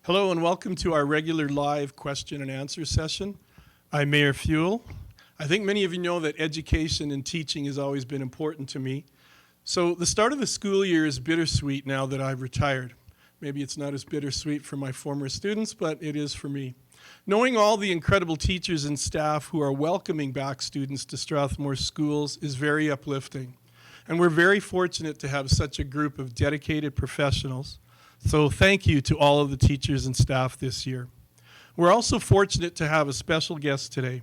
Hello and welcome to our regular live question and answer session. I'm Mayor Fuel. I think many of you know that education and teaching has always been important to me. So the start of the school year is bittersweet now that I've retired. Maybe it's not as bittersweet for my former students, but it is for me. Knowing all the incredible teachers and staff who are welcoming back students to Strathmore schools is very uplifting. And we're very fortunate to have such a group of dedicated professionals. So thank you to all of the teachers and staff this year. We're also fortunate to have a special guest today.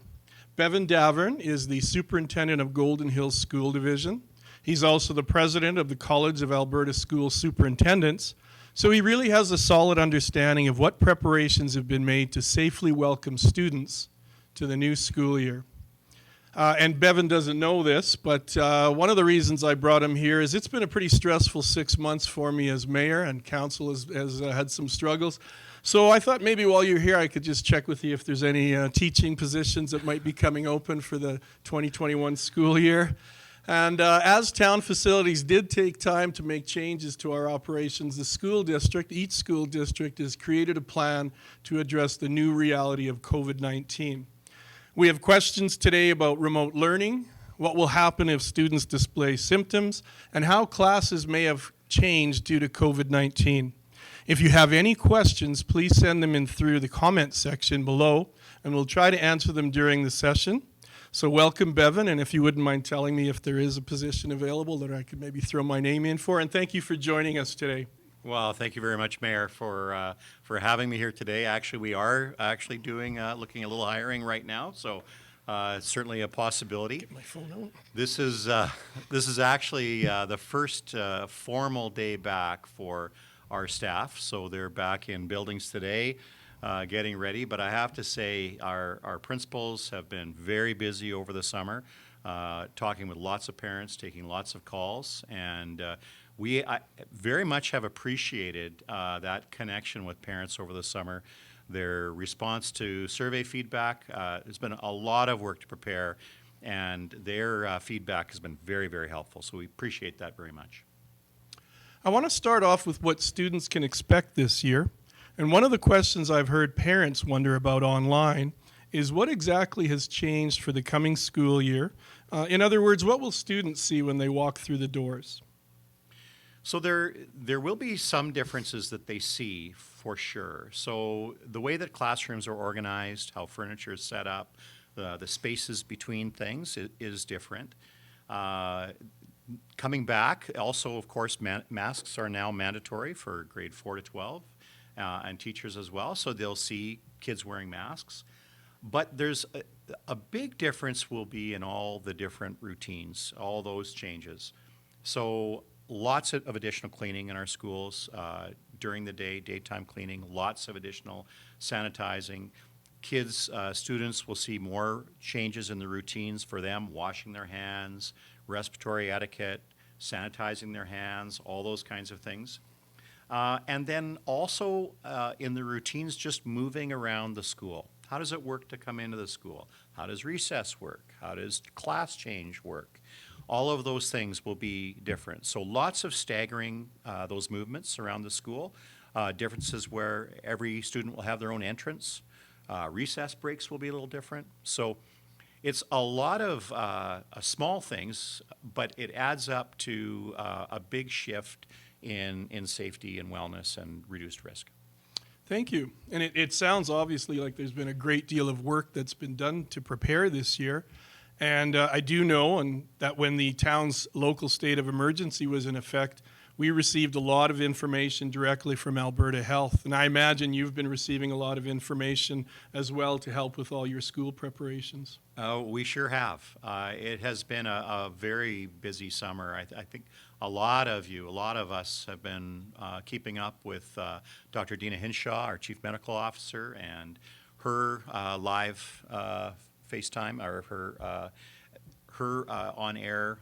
Bevan Daverne is the superintendent of Golden Hills School Division. He's also the president of the College of Alberta School Superintendents. So he really has a solid understanding of what preparations have been made to safely welcome students to the new school year. And Bevan doesn't know this, but one of the reasons I brought him here is it's been a pretty stressful 6 months for me as mayor, and council has had some struggles. So I thought maybe while you're here I could just check with you if there's any teaching positions that might be coming open for the 2021 school year. And as town facilities did take time to make changes to our operations, each school district has created a plan to address the new reality of COVID-19. We have questions today about remote learning, what will happen if students display symptoms, and how classes may have changed due to COVID-19. If you have any questions, please send them in through the comment section below, and we'll try to answer them during the session. So welcome, Bevan, and if you wouldn't mind telling me if there is a position available that I could maybe throw my name in for, and thank you for joining us today. Well, thank you very much, Mayor, for having me here today. Actually, we are actually looking at a little hiring right now, so it's certainly a possibility. Get my phone out. This is actually the first formal day back for our staff, so they're back in buildings today, getting ready. But I have to say, our principals have been very busy over the summer, talking with lots of parents, taking lots of calls, and we very much have appreciated that connection with parents over the summer. Their response to survey feedback, there's been a lot of work to prepare, and their feedback has been very, very helpful. So we appreciate that very much. I want to start off with what students can expect this year. And one of the questions I've heard parents wonder about online is what exactly has changed for the coming school year? In other words, what will students see when they walk through the doors? So there will be some differences that they see for sure. So the way that classrooms are organized, how furniture is set up, the spaces between things is different. Coming back, also of course masks are now mandatory for grade 4 to 12 and teachers as well. So they'll see kids wearing masks. But there's a big difference will be in all the different routines, all those changes. So lots of additional cleaning in our schools during the day, daytime cleaning, lots of additional sanitizing. Kids, students will see more changes in the routines for them, washing their hands, respiratory etiquette, sanitizing their hands, all those kinds of things. And then also in the routines, just moving around the school. How does it work to come into the school? How does recess work? How does class change work? All of those things will be different. So lots of staggering those movements around the school. Differences where every student will have their own entrance. Recess breaks will be a little different. So it's a lot of small things, but it adds up to a big shift in safety and wellness and reduced risk. Thank you. And it sounds obviously like there's been a great deal of work that's been done to prepare this year. And I do know that when the town's local state of emergency was in effect, we received a lot of information directly from Alberta Health. And I imagine you've been receiving a lot of information as well to help with all your school preparations. Oh, we sure have. It has been a very busy summer. I think a lot of us have been keeping up with Dr. Dina Hinshaw, our Chief Medical Officer, and her live FaceTime or her on-air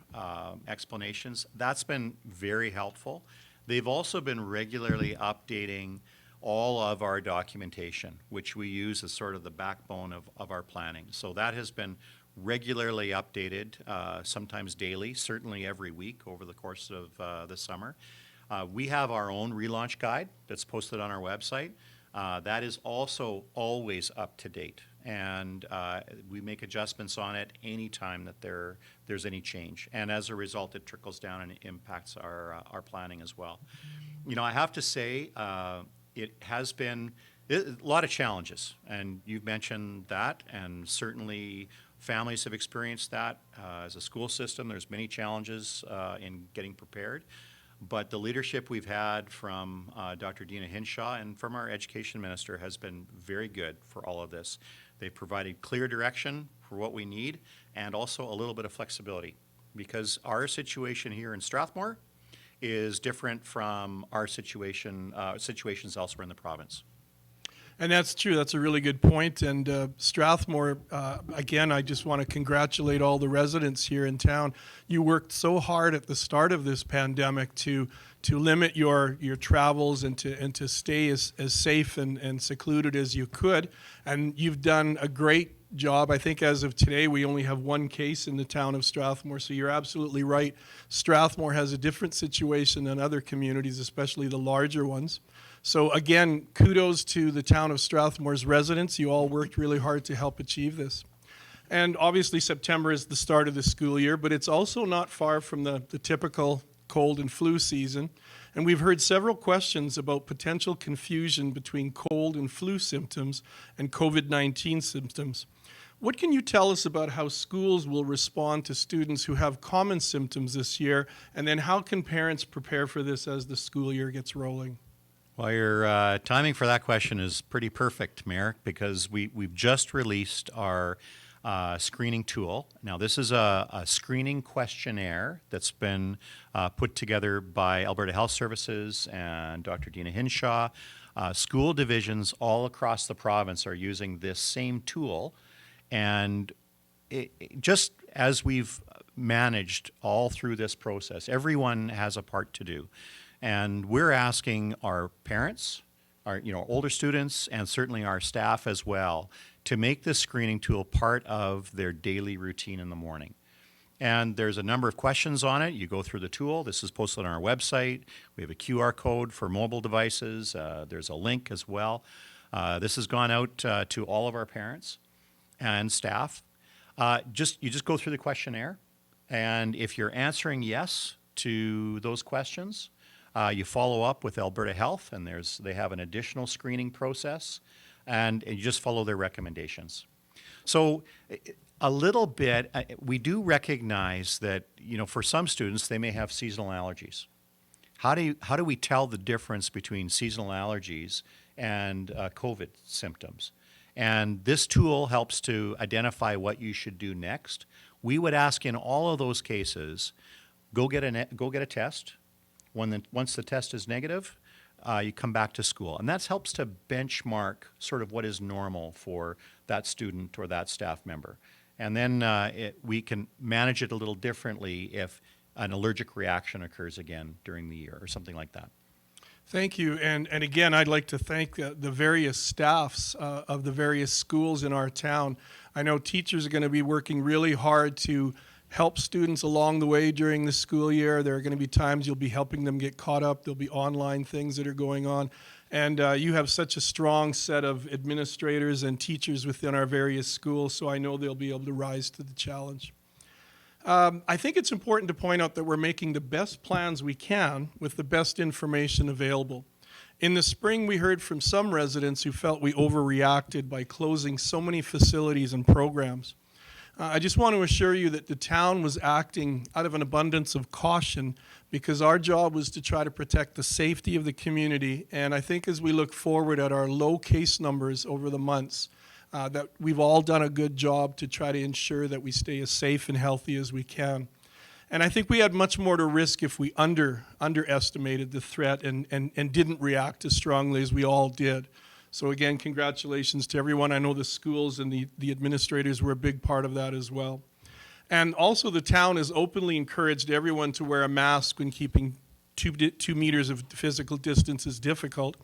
explanations. That's been very helpful. They've also been regularly updating all of our documentation, which we use as sort of the backbone of our planning. So that has been regularly updated, sometimes daily, certainly every week over the course of the summer. We have our own relaunch guide that's posted on our website. That is also always up to date, and we make adjustments on it anytime that there's any change. And as a result, it trickles down and it impacts our planning as well. You know, I have to say, it has been a lot of challenges, and you've mentioned that, and certainly families have experienced that. As a school system, there's many challenges in getting prepared. But the leadership we've had from Dr. Dina Hinshaw and from our education minister has been very good for all of this. They've provided clear direction for what we need and also a little bit of flexibility, because our situation here in Strathmore is different from our situations elsewhere in the province. And that's true. That's a really good point. And Strathmore, again, I just want to congratulate all the residents here in town. You worked so hard at the start of this pandemic to limit your travels and to stay as safe and secluded as you could. And you've done a great job. I think as of today, we only have one case in the town of Strathmore. So you're absolutely right. Strathmore has a different situation than other communities, especially the larger ones. So again, kudos to the town of Strathmore's residents. You all worked really hard to help achieve this. And obviously September is the start of the school year, but it's also not far from the typical cold and flu season. And we've heard several questions about potential confusion between cold and flu symptoms and COVID-19 symptoms. What can you tell us about how schools will respond to students who have common symptoms this year? And then how can parents prepare for this as the school year gets rolling? Well, your timing for that question is pretty perfect, Mayor, because we've just released our screening tool. Now, this is a screening questionnaire that's been put together by Alberta Health Services and Dr. Dina Hinshaw. School divisions all across the province are using this same tool, and just as we've managed all through this process, everyone has a part to do. And we're asking our parents, our older students, and certainly our staff as well, to make this screening tool part of their daily routine in the morning. And there's a number of questions on it. You go through the tool. This is posted on our website. We have a QR code for mobile devices. There's a link as well. This has gone out to all of our parents and staff. You just go through the questionnaire, and if you're answering yes to those questions, you follow up with Alberta Health, and they have an additional screening process, and you just follow their recommendations. So a little bit, we do recognize that, for some students, they may have seasonal allergies. How do we tell the difference between seasonal allergies and COVID symptoms? And this tool helps to identify what you should do next. We would ask in all of those cases, go get a test. Once the test is negative, you come back to school. And that helps to benchmark sort of what is normal for that student or that staff member. And then we can manage it a little differently if an allergic reaction occurs again during the year or something like that. Thank you. And again, I'd like to thank the various staffs of the various schools in our town. I know teachers are going to be working really hard to help students along the way during the school year. There are going to be times you'll be helping them get caught up. There'll be online things that are going on. And you have such a strong set of administrators and teachers within our various schools, so I know they'll be able to rise to the challenge. I think it's important to point out that we're making the best plans we can with the best information available. In the spring, we heard from some residents who felt we overreacted by closing so many facilities and programs. I just want to assure you that the town was acting out of an abundance of caution because our job was to try to protect the safety of the community. And I think as we look forward at our low case numbers over the months, that we've all done a good job to try to ensure that we stay as safe and healthy as we can. And I think we had much more to risk if we underestimated the threat and didn't react as strongly as we all did. So again, congratulations to everyone. I know the schools and the administrators were a big part of that as well. And also the town has openly encouraged everyone to wear a mask when keeping 2 meters of physical distance is difficult.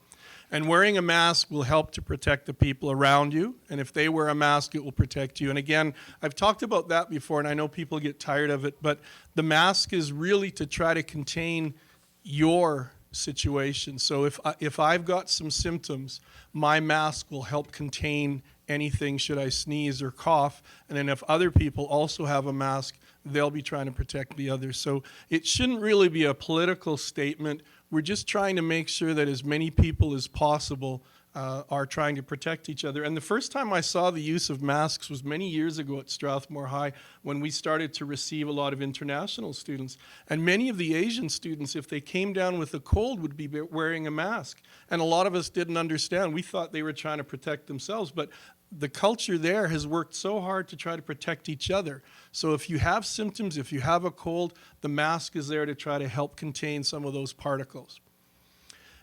And wearing a mask will help to protect the people around you. And if they wear a mask, it will protect you. And again, I've talked about that before, and I know people get tired of it, but the mask is really to try to contain your situation. So if I've got some symptoms, my mask will help contain anything should I sneeze or cough. And then if other people also have a mask, they'll be trying to protect the others. So it shouldn't really be a political statement. We're just trying to make sure that as many people as possible are trying to protect each other. And the first time I saw the use of masks was many years ago at Strathmore High when we started to receive a lot of international students. And many of the Asian students, if they came down with a cold, would be wearing a mask. And a lot of us didn't understand. We thought they were trying to protect themselves. But the culture there has worked so hard to try to protect each other. So if you have symptoms, if you have a cold, the mask is there to try to help contain some of those particles.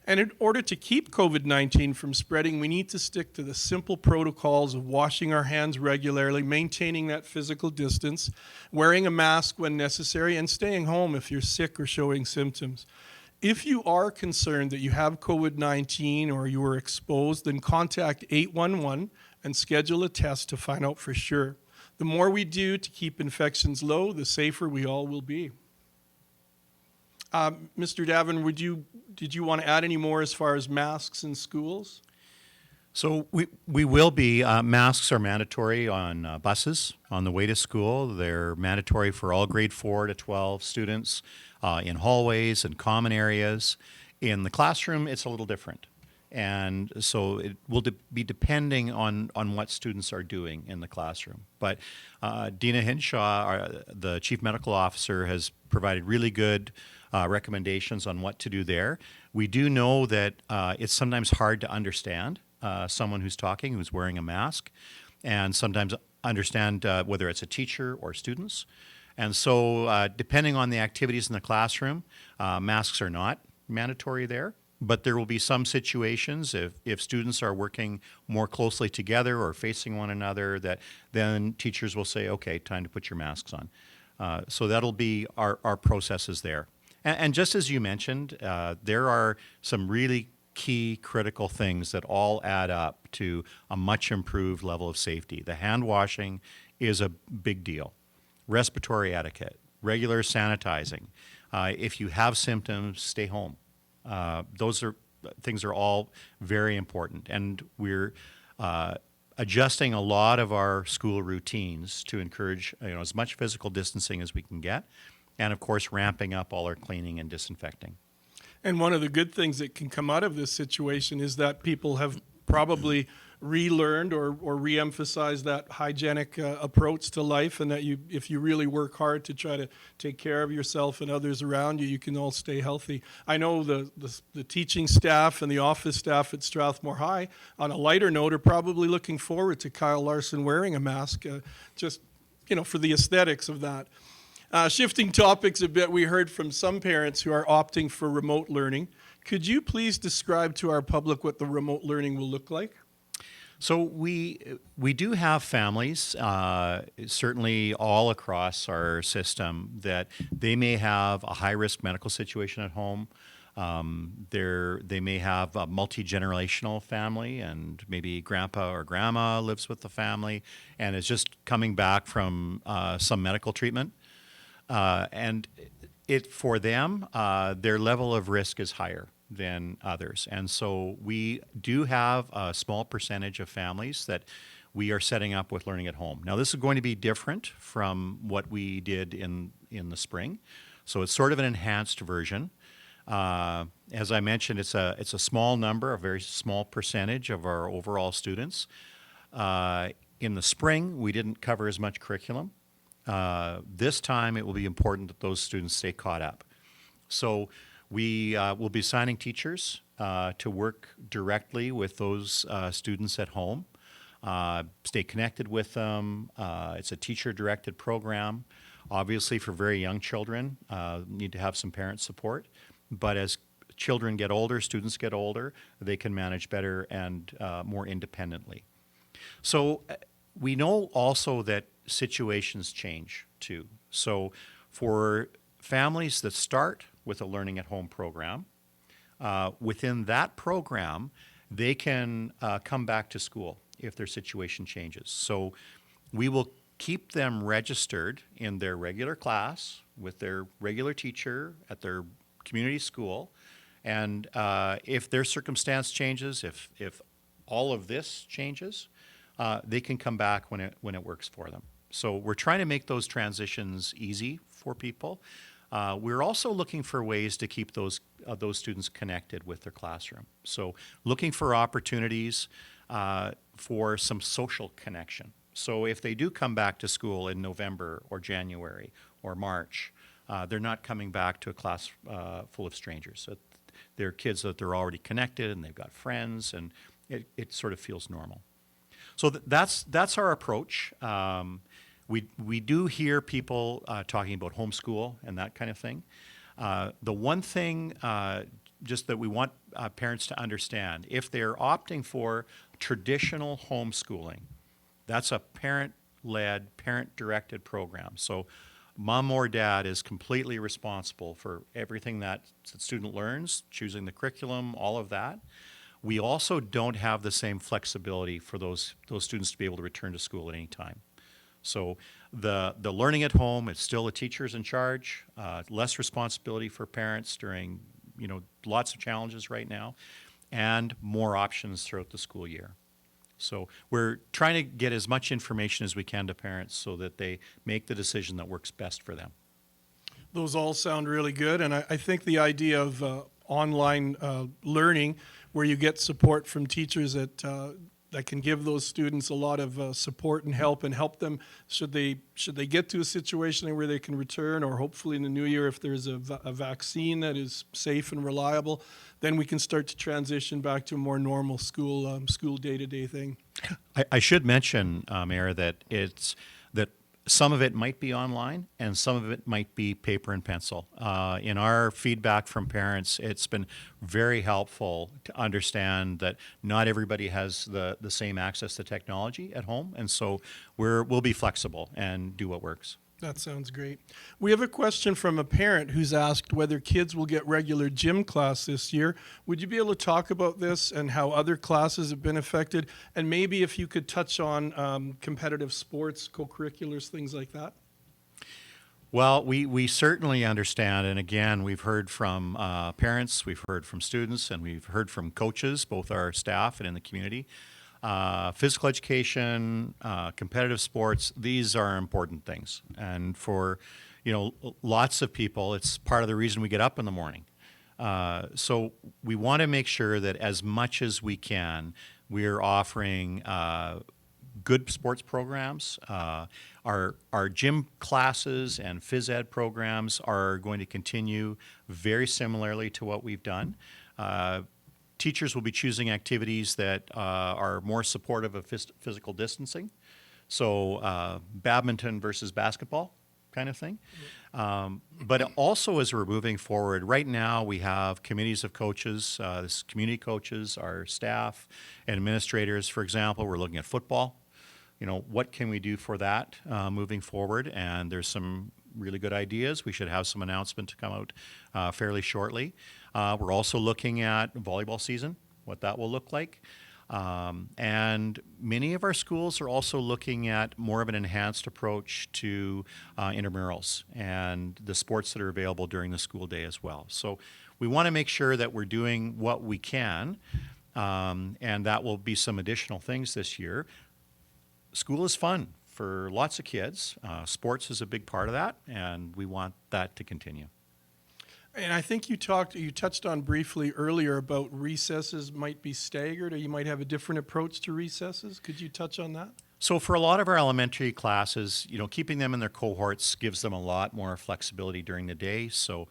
And in order to keep COVID-19 from spreading, we need to stick to the simple protocols of washing our hands regularly, maintaining that physical distance, wearing a mask when necessary, and staying home if you're sick or showing symptoms. If you are concerned that you have COVID-19 or you are exposed, then contact 811 and schedule a test to find out for sure. The more we do to keep infections low, the safer we all will be. Mr. Daverne, did you want to add any more as far as masks in schools? So we will be, masks are mandatory on buses on the way to school. They're mandatory for all grade 4 to 12 students in hallways and common areas. In the classroom, it's a little different. And so it will be depending on what students are doing in the classroom. But Dina Hinshaw, the Chief Medical Officer, has provided really good recommendations on what to do there. We do know that it's sometimes hard to understand someone who's talking, who's wearing a mask, and sometimes understand whether it's a teacher or students. And so depending on the activities in the classroom, masks are not mandatory there. But there will be some situations if students are working more closely together or facing one another that then teachers will say, okay, time to put your masks on. So that'll be our processes there. And just as you mentioned, there are some really key critical things that all add up to a much improved level of safety. The hand washing is a big deal. Respiratory etiquette, regular sanitizing. If you have symptoms, stay home. Those things are all very important, and we're adjusting a lot of our school routines to encourage as much physical distancing as we can get, and of course ramping up all our cleaning and disinfecting. And one of the good things that can come out of this situation is that people have probably relearned or reemphasized that hygienic approach to life, and that if you really work hard to try to take care of yourself and others around you, you can all stay healthy. I know the teaching staff and the office staff at Strathmore High, on a lighter note, are probably looking forward to Kyle Larson wearing a mask, just for the aesthetics of that. Shifting topics a bit, we heard from some parents who are opting for remote learning. Could you please describe to our public what the remote learning will look like? So we do have families, certainly all across our system, that they may have a high-risk medical situation at home. They may have a multi-generational family, and maybe grandpa or grandma lives with the family and is just coming back from some medical treatment. And for them, their level of risk is higher than others. And so we do have a small percentage of families that we are setting up with learning at home. Now, this is going to be different from what we did in the spring. So it's sort of an enhanced version. As I mentioned, it's a small number, a very small percentage of our overall students. In the spring, we didn't cover as much curriculum. This time, it will be important that those students stay caught up. So we will be assigning teachers to work directly with those students at home, stay connected with them. It's a teacher-directed program. Obviously, for very young children, need to have some parent support. But as children get older, students get older, they can manage better and more independently. So we know also that situations change too. So for families that start with a learning at home program, within that program, they can come back to school if their situation changes. So we will keep them registered in their regular class with their regular teacher at their community school, And if their circumstance changes, if all of this changes, they can come back when it works for them. So we're trying to make those transitions easy for people. We're also looking for ways to keep those students connected with their classroom. So looking for opportunities for some social connection. So if they do come back to school in November or January or March, they're not coming back to a class full of strangers. So they're kids that they're already connected and they've got friends, and it sort of feels normal. So that's our approach. We do hear people talking about homeschool and that kind of thing. The one thing just that we want parents to understand, if they're opting for traditional homeschooling, that's a parent-led, parent-directed program. So mom or dad is completely responsible for everything that the student learns, choosing the curriculum, all of that. We also don't have the same flexibility for those students to be able to return to school at any time. So the learning at home, it's still the teachers in charge, less responsibility for parents during, lots of challenges right now, and more options throughout the school year. So we're trying to get as much information as we can to parents so that they make the decision that works best for them. Those all sound really good, and I think the idea of online learning, where you get support from teachers that can give those students a lot of support and help them should they get to a situation where they can return, or hopefully in the new year if there's a vaccine that is safe and reliable, then we can start to transition back to a more normal school day-to-day thing. I should mention, Mayor, that some of it might be online and some of it might be paper and pencil. In our feedback from parents, it's been very helpful to understand that not everybody has the same access to technology at home, and so we'll be flexible and do what works. That sounds great. We have a question from a parent who's asked whether kids will get regular gym class this year. Would you be able to talk about this and how other classes have been affected? And maybe if you could touch on competitive sports, co-curriculars, things like that. Well, we certainly understand, and again, we've heard from parents, we've heard from students, and we've heard from coaches, both our staff and in the community. Physical education, competitive sports, these are important things. And for, lots of people, it's part of the reason we get up in the morning. So we want to make sure that as much as we can, we're offering good sports programs. Our gym classes and phys ed programs are going to continue very similarly to what we've done. Teachers will be choosing activities that are more supportive of physical distancing. So badminton versus basketball kind of thing. But also as we're moving forward, right now we have committees of coaches, community coaches, our staff and administrators, for example. We're looking at football. What can we do for that moving forward? And there's some really good ideas. We should have some announcement to come out fairly shortly. We're also looking at volleyball season, what that will look like. And many of our schools are also looking at more of an enhanced approach to intramurals and the sports that are available during the school day as well. So we want to make sure that we're doing what we can, and that will be some additional things this year. School is fun for lots of kids. Sports is a big part of that, and we want that to continue. And I think you touched on briefly earlier about recesses might be staggered, or you might have a different approach to recesses. Could you touch on that? So for a lot of our elementary classes, keeping them in their cohorts gives them a lot more flexibility during the day. So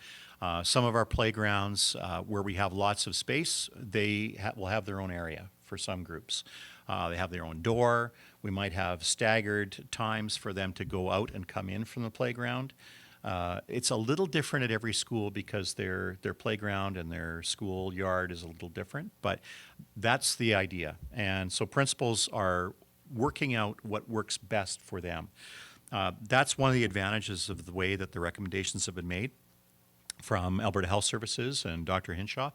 some of our playgrounds where we have lots of space, they will have their own area for some groups. They have their own door. We might have staggered times for them to go out and come in from the playground. It's a little different at every school because their playground and their school yard is a little different, but that's the idea. And so principals are working out what works best for them. That's one of the advantages of the way that the recommendations have been made from Alberta Health Services and Dr. Hinshaw,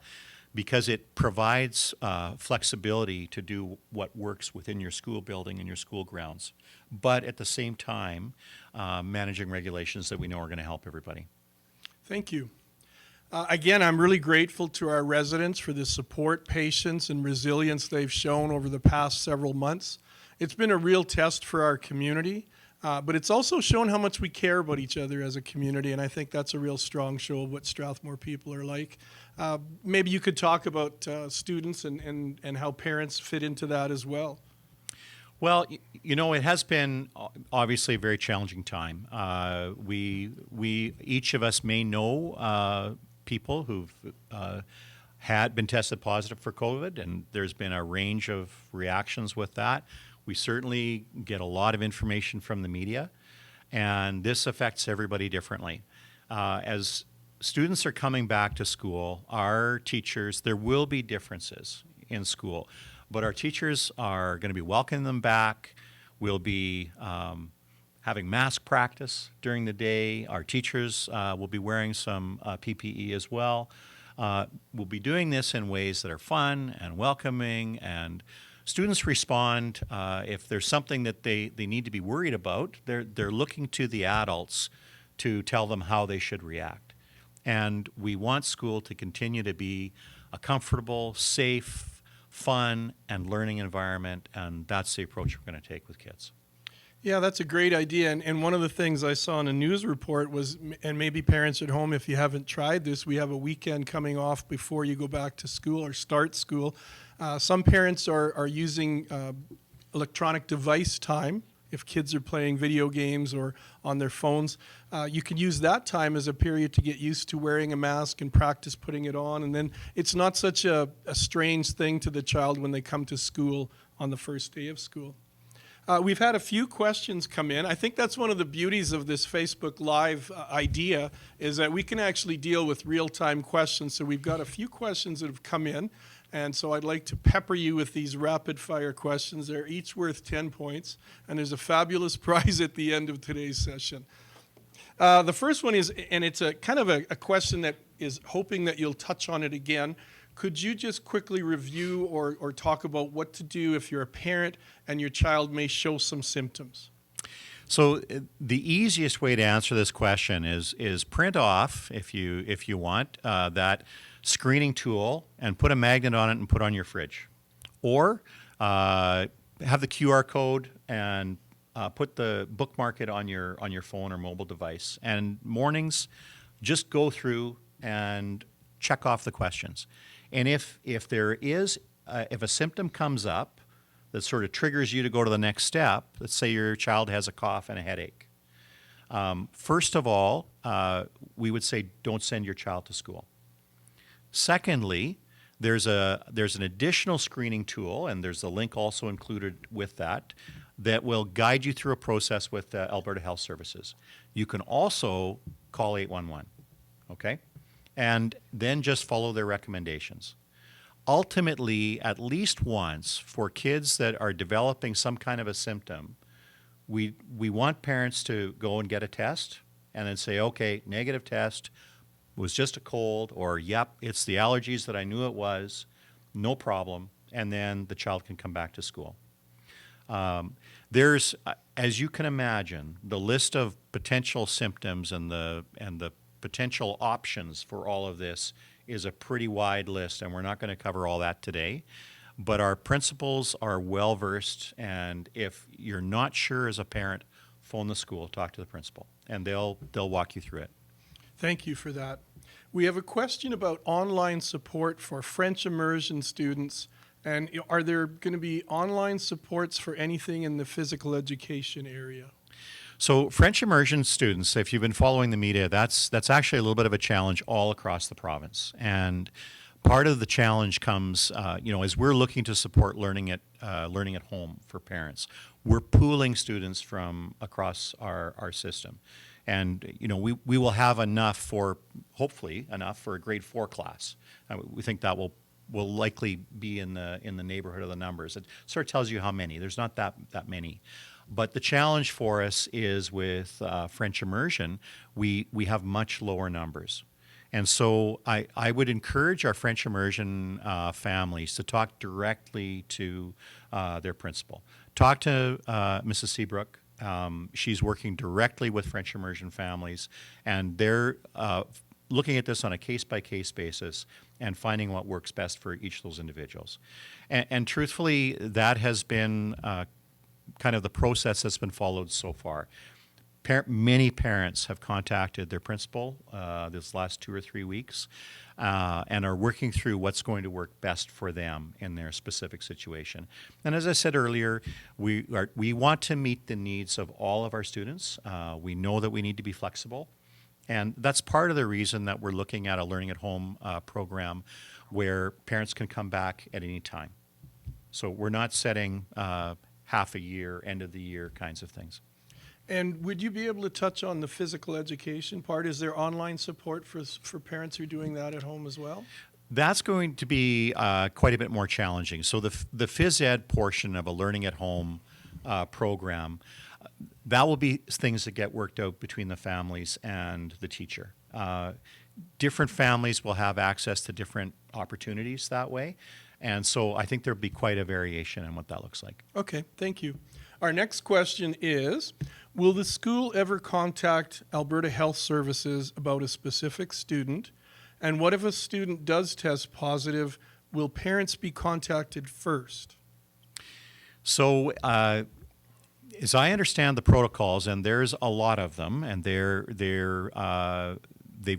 because it provides flexibility to do what works within your school building and your school grounds, but at the same time, managing regulations that we know are going to help everybody. Thank you. Again, I'm really grateful to our residents for the support, patience, and resilience they've shown over the past several months. It's been a real test for our community, but it's also shown how much we care about each other as a community, and I think that's a real strong show of what Strathmore people are like. Maybe you could talk about students and how parents fit into that as well. Well, it has been obviously a very challenging time. We each of us may know people who've had been tested positive for COVID, and there's been a range of reactions with that. We certainly get a lot of information from the media, and this affects everybody differently. As students are coming back to school, our teachers, there will be differences in school, but our teachers are going to be welcoming them back. We'll be having mask practice during the day. Our teachers will be wearing some PPE as well. We'll be doing this in ways that are fun and welcoming, and students respond if there's something that they need to be worried about. They're looking to the adults to tell them how they should react. And we want school to continue to be a comfortable, safe, fun, and learning environment, and that's the approach we're going to take with kids. Yeah, that's a great idea. And one of the things I saw in a news report was, and maybe parents at home, if you haven't tried this, we have a weekend coming off before you go back to school or start school. Some parents are using electronic device time. If kids are playing video games or on their phones, you can use that time as a period to get used to wearing a mask and practice putting it on. And then it's not such a strange thing to the child when they come to school on the first day of school. We've had a few questions come in. I think that's one of the beauties of this Facebook Live idea, is that we can actually deal with real-time questions. So we've got a few questions that have come in, and so I'd like to pepper you with these rapid-fire questions. They're each worth 10 points, and there's a fabulous prize at the end of today's session. The first one is, and it's a kind of a question that is hoping that you'll touch on it again. Could you just quickly review or talk about what to do if you're a parent and your child may show some symptoms? So the easiest way to answer this question is print off, if you want, that screening tool and put a magnet on it and put it on your fridge. Or have the QR code and bookmark it on your phone or mobile device. And mornings, just go through and check off the questions. And if there is, if a symptom comes up that sort of triggers you to go to the next step, let's say your child has a cough and a headache. First of all, we would say don't send your child to school. Secondly, there's an additional screening tool, and there's a link also included with that will guide you through a process with Alberta Health Services. You can also call 811, okay? And then just follow their recommendations. Ultimately, at least once, for kids that are developing some kind of a symptom, we want parents to go and get a test and then say, okay, negative test, it was just a cold, or yep, it's the allergies that I knew it was, no problem, and then the child can come back to school. There's, as you can imagine, the list of potential symptoms and the potential options for all of this is a pretty wide list, and we're not going to cover all that today. But our principals are well versed, and if you're not sure as a parent, phone the school, talk to the principal, and they'll walk you through it. Thank you for that. We have a question about online support for French immersion students. And are there going to be online supports for anything in the physical education area? So French immersion students, if you've been following the media, that's actually a little bit of a challenge all across the province. And part of the challenge comes, as we're looking to support learning at home for parents. We're pooling students from across our system. And, we will have hopefully enough for a grade 4 class. We think that will likely be in the neighborhood of the numbers. It sort of tells you how many. There's not that many. But the challenge for us is with French immersion, we have much lower numbers. And so I would encourage our French immersion families to talk directly to their principal. Talk to Mrs. Seabrook. She's working directly with French immersion families, and they're looking at this on a case-by-case basis and finding what works best for each of those individuals. And truthfully, that has been kind of the process that's been followed so far. Many parents have contacted their principal this last 2 or 3 weeks and are working through what's going to work best for them in their specific situation. And as I said earlier, we want to meet the needs of all of our students. We know that we need to be flexible. And that's part of the reason that we're looking at a learning at home program where parents can come back at any time. So we're not setting half a year, end of the year kinds of things. And would you be able to touch on the physical education part? Is there online support for parents who are doing that at home as well? That's going to be quite a bit more challenging. So the phys ed portion of a learning at home program, that will be things that get worked out between the families and the teacher. Different families will have access to different opportunities that way. And so I think there'll be quite a variation in what that looks like. Okay, thank you. Our next question is, will the school ever contact Alberta Health Services about a specific student? And what if a student does test positive? Will parents be contacted first? So as I understand the protocols, and there's a lot of them, and they've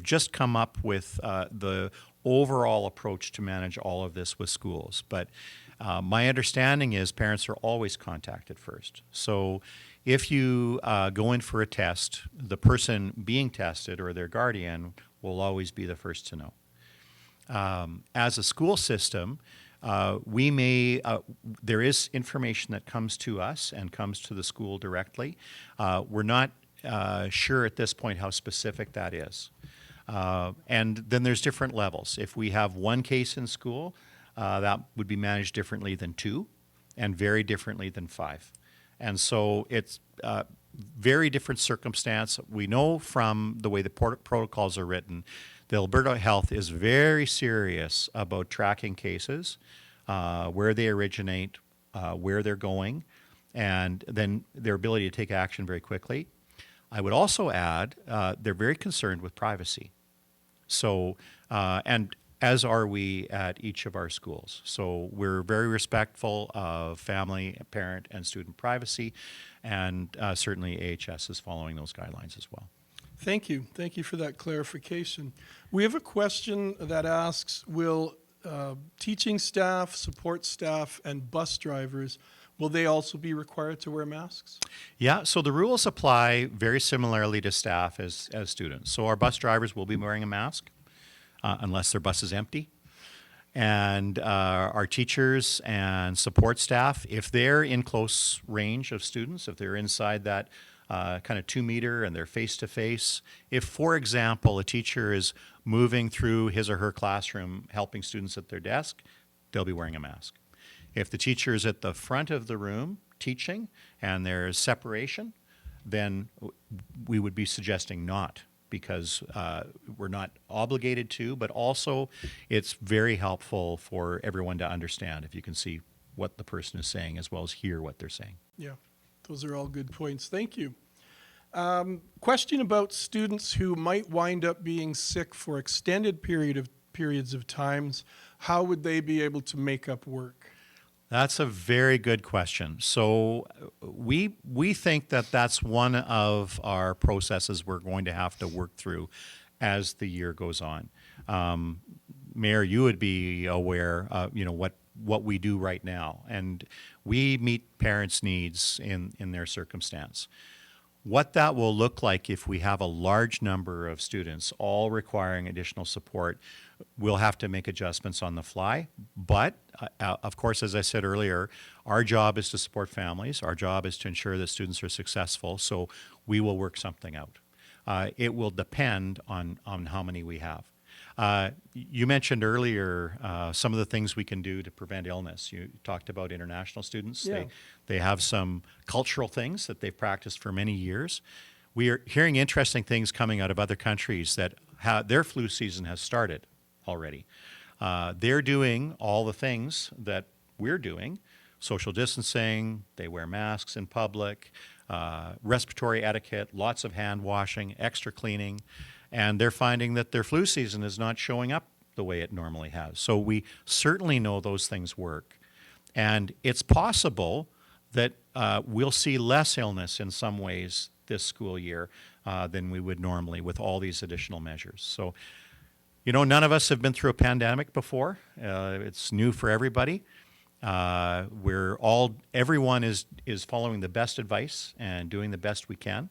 just come up with the overall approach to manage all of this with schools. But my understanding is parents are always contacted first. So if you go in for a test, the person being tested or their guardian will always be the first to know. As a school system, there is information that comes to us and comes to the school directly. We're not sure at this point how specific that is. And then there's different levels. If we have one case in school, that would be managed differently than 2 and very differently than 5. And so it's very different circumstance. We know from the way the protocols are written, the Alberta Health is very serious about tracking cases, where they originate, where they're going, and then their ability to take action very quickly. I would also add, they're very concerned with privacy. So, and as are we at each of our schools. So we're very respectful of family, parent, and student privacy, and certainly AHS is following those guidelines as well. Thank you. Thank you for that clarification. We have a question that asks, will teaching staff, support staff, and bus drivers, will they also be required to wear masks? Yeah, so the rules apply very similarly to staff as students. So our bus drivers will be wearing a mask unless their bus is empty. And our teachers and support staff, if they're in close range of students, if they're inside that kind of 2 meter and they're face-to-face, if, for example, a teacher is moving through his or her classroom helping students at their desk, they'll be wearing a mask. If the teacher is at the front of the room teaching and there's separation, then we would be suggesting not, because we're not obligated to, but also it's very helpful for everyone to understand if you can see what the person is saying as well as hear what they're saying. Yeah, those are all good points. Thank you. Question about students who might wind up being sick for extended periods of times. How would they be able to make up work? That's a very good question. So we think that that's one of our processes we're going to have to work through as the year goes on. Mayor, you would be aware, what we do right now, and we meet parents' needs in their circumstance. What that will look like if we have a large number of students all requiring additional support, we'll have to make adjustments on the fly. But, of course, as I said earlier, our job is to support families. Our job is to ensure that students are successful, so we will work something out. It will depend on how many we have. You mentioned earlier some of the things we can do to prevent illness. You talked about international students. Yeah. They have some cultural things that they've practiced for many years. We are hearing interesting things coming out of other countries that their flu season has started already. They're doing all the things that we're doing: social distancing, they wear masks in public, respiratory etiquette, lots of hand washing, extra cleaning. and they're finding that their flu season is not showing up the way it normally has. So we certainly know those things work. And it's possible that we'll see less illness in some ways this school year than we would normally with all these additional measures. So, none of us have been through a pandemic before. It's new for everybody. Everyone is following the best advice and doing the best we can.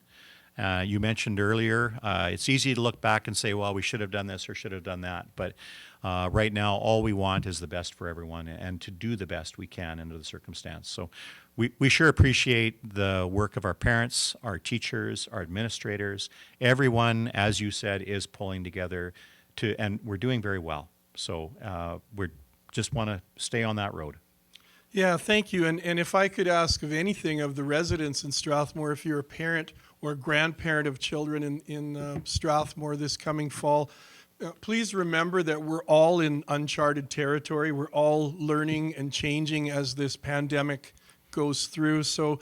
You mentioned earlier, it's easy to look back and say, well, we should have done this or should have done that. But right now, all we want is the best for everyone and to do the best we can under the circumstance. So we sure appreciate the work of our parents, our teachers, our administrators. Everyone, as you said, is pulling together and we're doing very well. So we just want to stay on that road. Yeah, thank you. And if I could ask of anything of the residents in Strathmore, if you're a parent or grandparent of children in Strathmore this coming fall, please remember that we're all in uncharted territory. We're all learning and changing as this pandemic goes through. So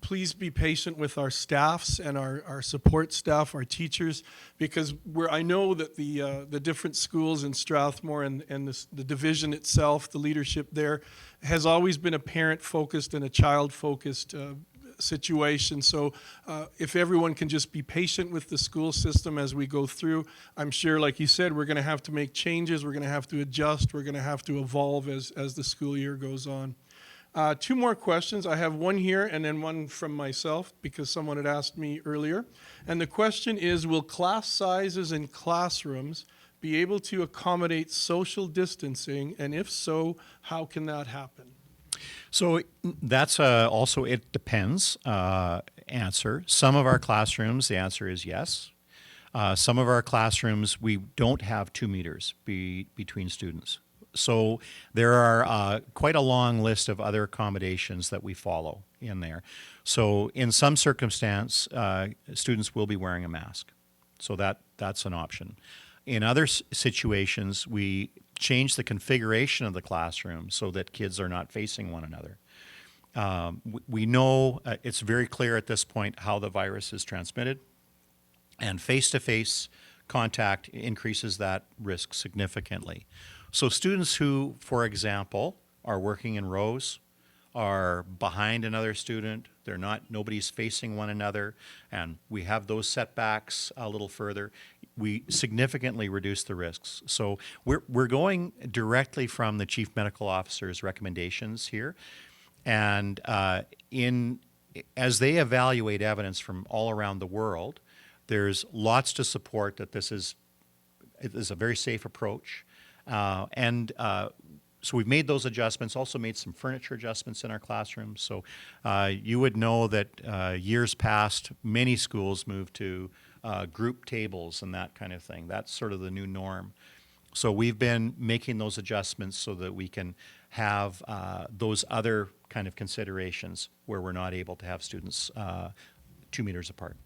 please be patient with our staffs and our support staff, our teachers, because I know that the different schools in Strathmore and the division itself, the leadership there, has always been a parent-focused and a child-focused situation. So if everyone can just be patient with the school system as we go through, I'm sure, like you said, we're going to have to make changes, we're going to have to adjust, we're going to have to evolve as the school year goes on. Two more questions. I have one here and then one from myself because someone had asked me earlier. And the question is, will class sizes in classrooms be able to accommodate social distancing? And if so, how can that happen? So that's also, it depends answer. Some of our classrooms, the answer is yes. Some of our classrooms, we don't have 2 meters between students. So there are quite a long list of other accommodations that we follow in there. So in some circumstance, students will be wearing a mask. So that's an option. In other situations, we change the configuration of the classroom so that kids are not facing one another. We know it's very clear at this point how the virus is transmitted, and face-to-face contact increases that risk significantly. So students who, for example, are working in rows, are behind another student, nobody's facing one another, and we have those setbacks a little further, we significantly reduce the risks. So we're going directly from the Chief Medical Officer's recommendations here, and as they evaluate evidence from all around the world, there's lots to support that it is a very safe approach. So we've made those adjustments, also made some furniture adjustments in our classrooms. So you would know that years past, many schools moved to group tables and that kind of thing. That's sort of the new norm. So we've been making those adjustments so that we can have those other kind of considerations where we're not able to have students 2 meters apart.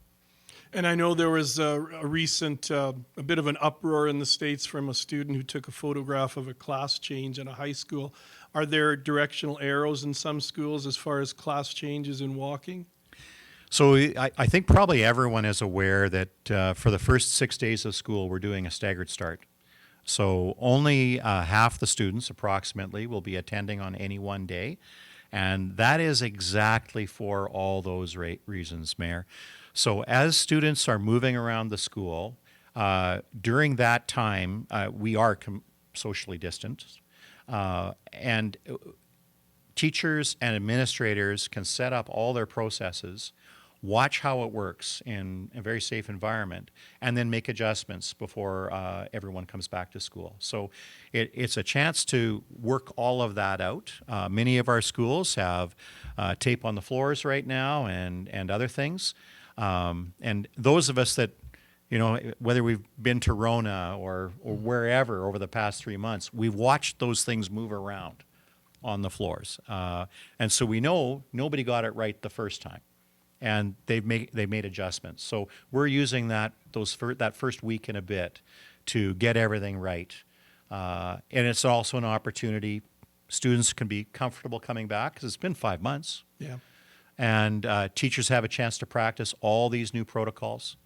And I know there was a recent, a bit of an uproar in the States from a student who took a photograph of a class change in a high school. Are there directional arrows in some schools as far as class changes in walking? So I think probably everyone is aware that for the first 6 days of school, we're doing a staggered start. So only half the students approximately will be attending on any one day. And that is exactly for all those reasons, Mayor. So as students are moving around the school, during that time, we are socially distanced. And teachers and administrators can set up all their processes, watch how it works in a very safe environment, and then make adjustments before everyone comes back to school. So it's a chance to work all of that out. Many of our schools have tape on the floors right now and other things. And those of us that, whether we've been to Rona or wherever over the past 3 months, we've watched those things move around on the floors. And so we know nobody got it right the first time. And they made adjustments. So we're using that first week and a bit to get everything right. And it's also an opportunity. Students can be comfortable coming back because it's been 5 months. Yeah. And teachers have a chance to practice all these new protocols.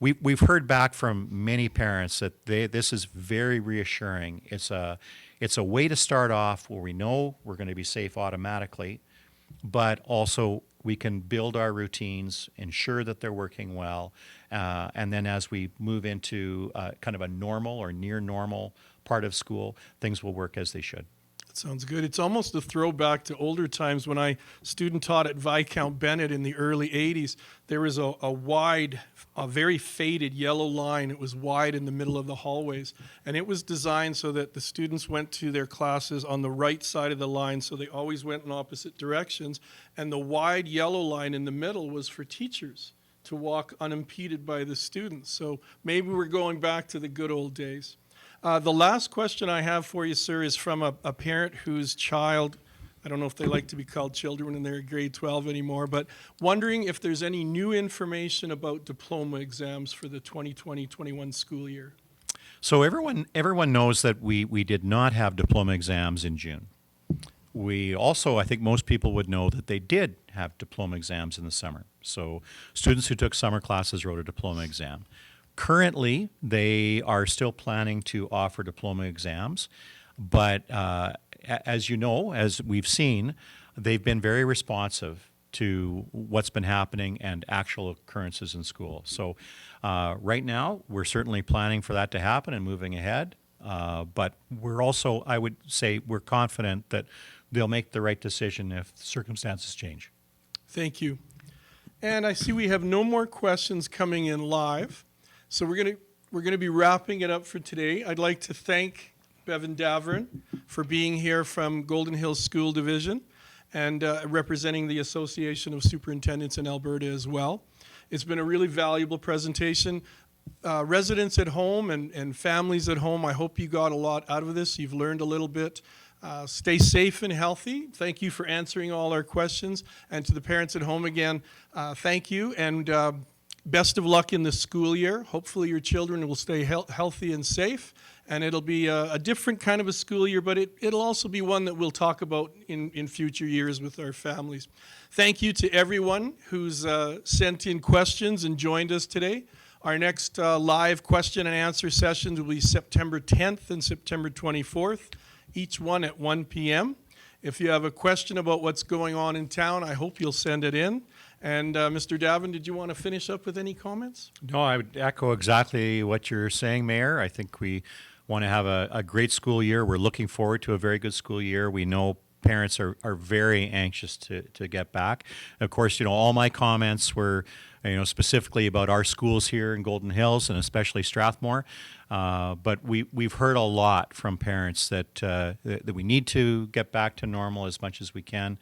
We've heard back from many parents that this is very reassuring. It's a way to start off where we know we're going to be safe automatically, but also we can build our routines, ensure that they're working well, and then as we move into kind of a normal or near normal part of school, things will work as they should. Sounds good. It's almost a throwback to older times when I student taught at Viscount Bennett in the early 80s. There was a wide, a very faded yellow line. It was wide in the middle of the hallways. And it was designed so that the students went to their classes on the right side of the line, so they always went in opposite directions. And the wide yellow line in the middle was for teachers to walk unimpeded by the students. So maybe we're going back to the good old days. The last question I have for you, sir, is from a parent whose child, I don't know if they like to be called children when they're in grade 12 anymore, but wondering if there's any new information about diploma exams for the 2020-21 school year. So everyone knows that we did not have diploma exams in June. We also, I think most people would know that they did have diploma exams in the summer. So students who took summer classes wrote a diploma exam. Currently, they are still planning to offer diploma exams, but as you know, as we've seen, they've been very responsive to what's been happening and actual occurrences in school. So right now, we're certainly planning for that to happen and moving ahead, but we're also, I would say, we're confident that they'll make the right decision if circumstances change. Thank you. And I see we have no more questions coming in live. So we're gonna be wrapping it up for today. I'd like to thank Bevan Daverne for being here from Golden Hills School Division and representing the Association of Superintendents in Alberta as well. It's been a really valuable presentation. Residents at home and families at home, I hope you got a lot out of this. You've learned a little bit. Stay safe and healthy. Thank you for answering all our questions. And to the parents at home again, thank you. And best of luck in the school year. Hopefully your children will stay healthy and safe, and it'll be a different kind of a school year, but it'll also be one that we'll talk about in future years with our families. Thank you to everyone who's sent in questions and joined us today. Our next live question and answer sessions will be September 10th and September 24th, each one at 1 p.m. If you have a question about what's going on in town, I hope you'll send it in. And Mr. Daverne, did you want to finish up with any comments? No, I would echo exactly what you're saying, Mayor. I think we want to have a great school year. We're looking forward to a very good school year. We know parents are very anxious to get back. Of course, all my comments were specifically about our schools here in Golden Hills and especially Strathmore. But we've heard a lot from parents that we need to get back to normal as much as we can.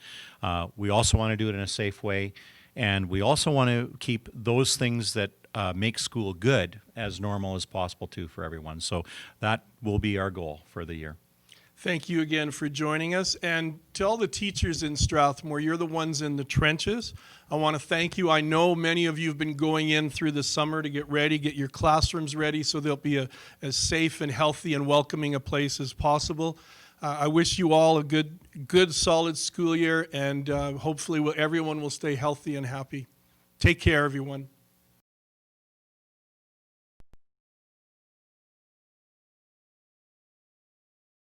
We also want to do it in a safe way. And we also want to keep those things that make school good as normal as possible too for everyone. So that will be our goal for the year. Thank you again for joining us. And to all the teachers in Strathmore, you're the ones in the trenches. I want to thank you. I know many of you have been going in through the summer to get ready, get your classrooms ready so they'll be as safe and healthy and welcoming a place as possible. I wish you all a good, solid school year, and hopefully everyone will stay healthy and happy. Take care, everyone.